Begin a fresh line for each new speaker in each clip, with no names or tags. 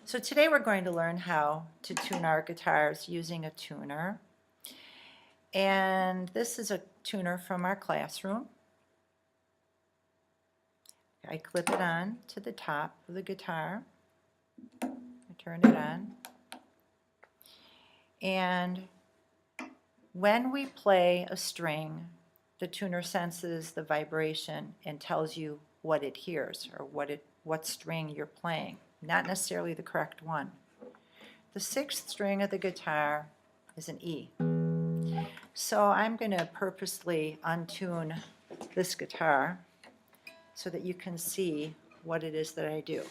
So today we're going to learn how to tune our guitars using a tuner. And this is a tuner from our classroom. I clip it on to the top of the guitar. I turn it on. And when we play a string, the tuner senses the vibration and tells you what it hears or what string you're playing, not necessarily the correct one. The sixth string of the guitar is an E. So I'm going to purposely untune this guitar so that you can see what it is that I do.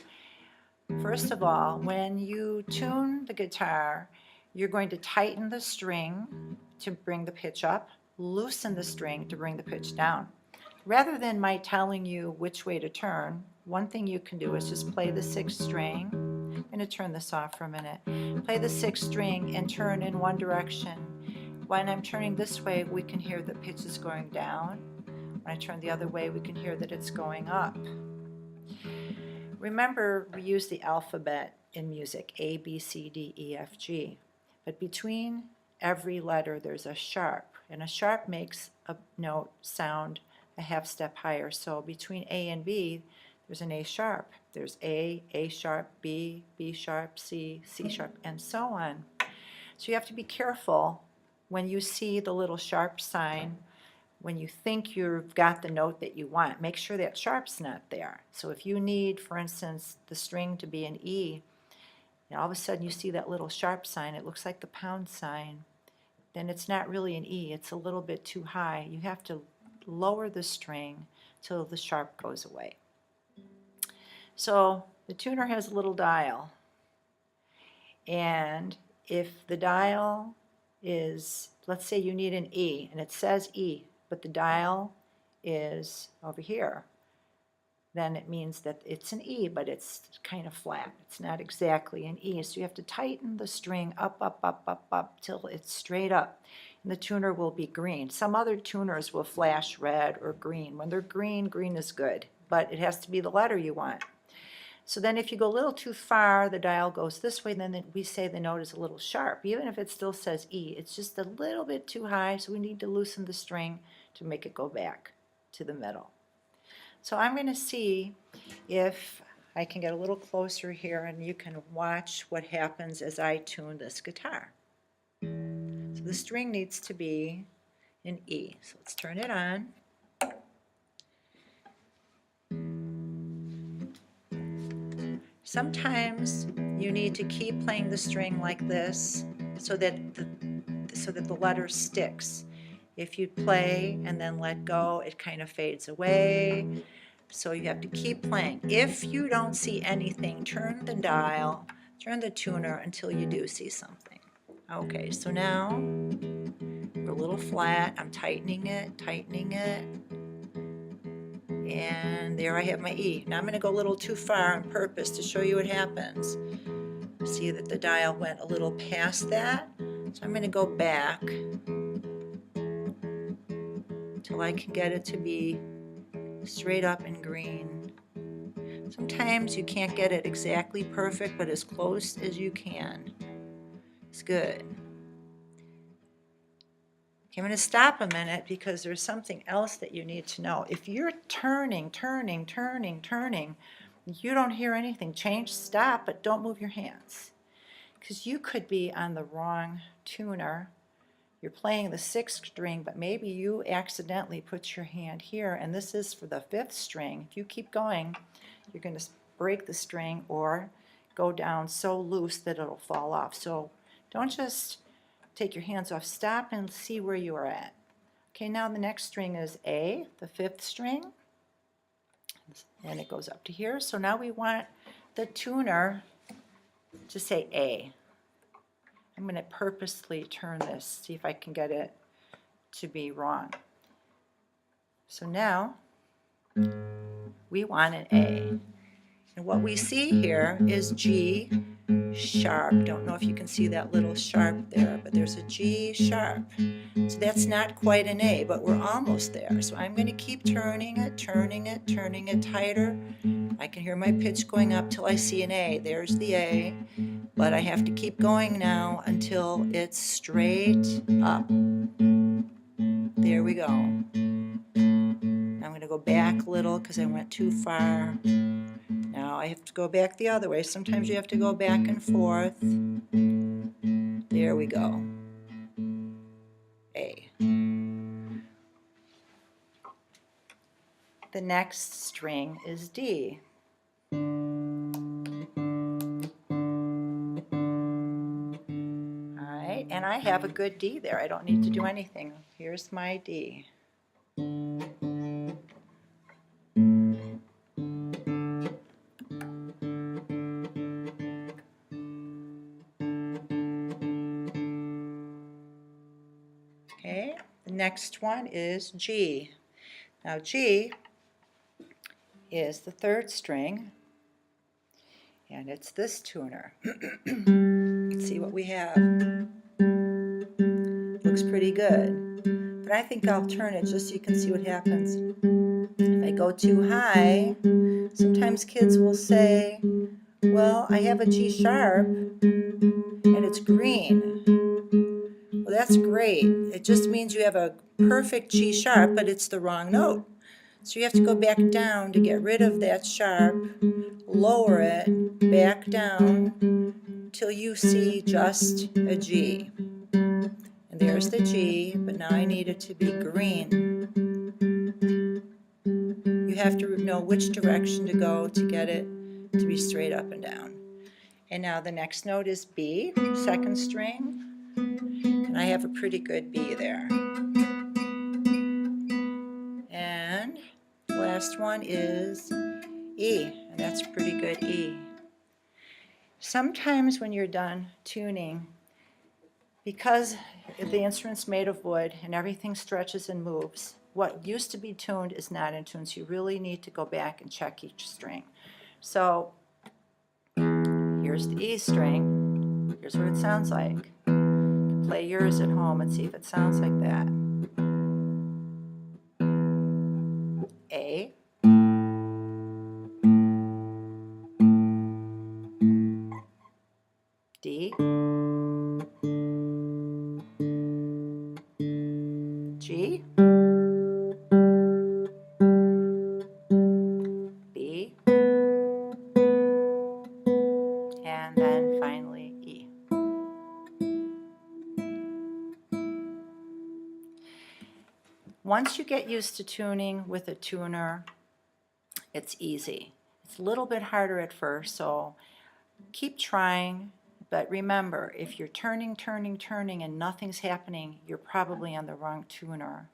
First of all, when you tune the guitar, you're going to tighten the string to bring the pitch up, loosen the string to bring the pitch down. Rather than my telling you which way to turn, one thing you can do is just play the sixth string. I'm going to turn this off for a minute. Play the sixth string and turn in one direction. When I'm turning this way, we can hear the pitch is going down. When I turn the other way, we can hear that it's going up. Remember, we use the alphabet in music, A, B, C, D, E, F, G. But between every letter, there's a sharp, and a sharp makes a note sound a half step higher. So between A and B, there's an A sharp. There's A sharp, B sharp, C sharp, and so on. So you have to be careful when you see the little sharp sign. When you think you've got the note that you want, make sure that sharp's not there. So if you need, for instance, the string to be an E, and all of a sudden you see that little sharp sign, it looks like the pound sign, then it's not really an E, it's a little bit too high. You have to lower the string till the sharp goes away. So the tuner has a little dial, and if the dial is, let's say you need an E, and it says E, but the dial is over here, then it means that it's an E, but it's kind of flat. It's not exactly an E. So you have to tighten the string up till it's straight up. And the tuner will be green. Some other tuners will flash red or green. When they're green, green is good, but it has to be the letter you want. So then if you go a little too far, the dial goes this way, then we say the note is a little sharp. Even if it still says E, it's just a little bit too high, so we need to loosen the string to make it go back to the middle. So I'm going to see if I can get a little closer here and you can watch what happens as I tune this guitar. So the string needs to be an E. So let's turn it on. Sometimes you need to keep playing the string like this so that the letter sticks. If you play and then let go, it kind of fades away. So you have to keep playing. If you don't see anything, turn the dial, turn the tuner until you do see something. Okay, so now we're a little flat. I'm tightening it. And there I have my E. Now I'm going to go a little too far on purpose to show you what happens. See that the dial went a little past that. So I'm going to go back until I can get it to be straight up and green. Sometimes you can't get it exactly perfect, but as close as you can is good. Okay, I'm going to stop a minute because there's something else that you need to know. If you're turning, you don't hear anything, stop, but don't move your hands. Because you could be on the wrong tuner. You're playing the sixth string, but maybe you accidentally put your hand here, and this is for the fifth string. If you keep going, you're going to break the string or go down so loose that it'll fall off. So don't just take your hands off. Stop and see where you are at. Okay, now the next string is A, the fifth string, and it goes up to here. So now we want the tuner to say A. I'm going to purposely turn this, see if I can get it to be wrong. So now we want an A. And what we see here is G sharp. Don't know if you can see that little sharp there, but there's a G sharp. So that's not quite an A, but we're almost there. So I'm going to keep turning it, turning it, turning it tighter. I can hear my pitch going up till I see an A. There's the A, but I have to keep going now until it's straight up. There we go. I'm going to go back a little because I went too far. Now I have to go back the other way. Sometimes you have to go back and forth. There we go. A. The next string is D. Alright, and I have a good D there. I don't need to do anything. Here's my D. Okay, the next one is G. Now G is the third string, and it's this tuner. Let's see what we have. Looks pretty good, but I think I'll turn it just so you can see what happens. If I go too high, sometimes kids will say, well, I have a G sharp and it's green. Well, that's great. It just means you have a perfect G sharp, but it's the wrong note. So you have to go back down to get rid of that sharp, lower it, back down, till you see just a G. And there's the G, but now I need it to be green. You have to know which direction to go to get it to be straight up and down. And now the next note is B, second string. And I have a pretty good B there. And the last one is E, and that's a pretty good E. Sometimes when you're done tuning, because the instrument's made of wood and everything stretches and moves, what used to be tuned is not in tune, so you really need to go back and check each string. So here's the E string. Here's what it sounds like. Play yours at home and see if it sounds like that. A. D. G. B. And then finally E. Once you get used to tuning with a tuner, it's easy. It's a little bit harder at first, so keep trying, but remember, if you're turning and nothing's happening, you're probably on the wrong tuner.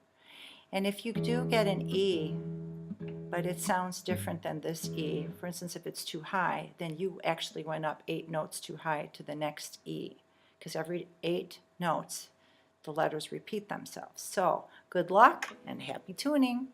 And if you do get an E, but it sounds different than this E, for instance, if it's too high, then you actually went up 8 notes too high to the next E, because every 8 notes, the letters repeat themselves. So, good luck and happy tuning.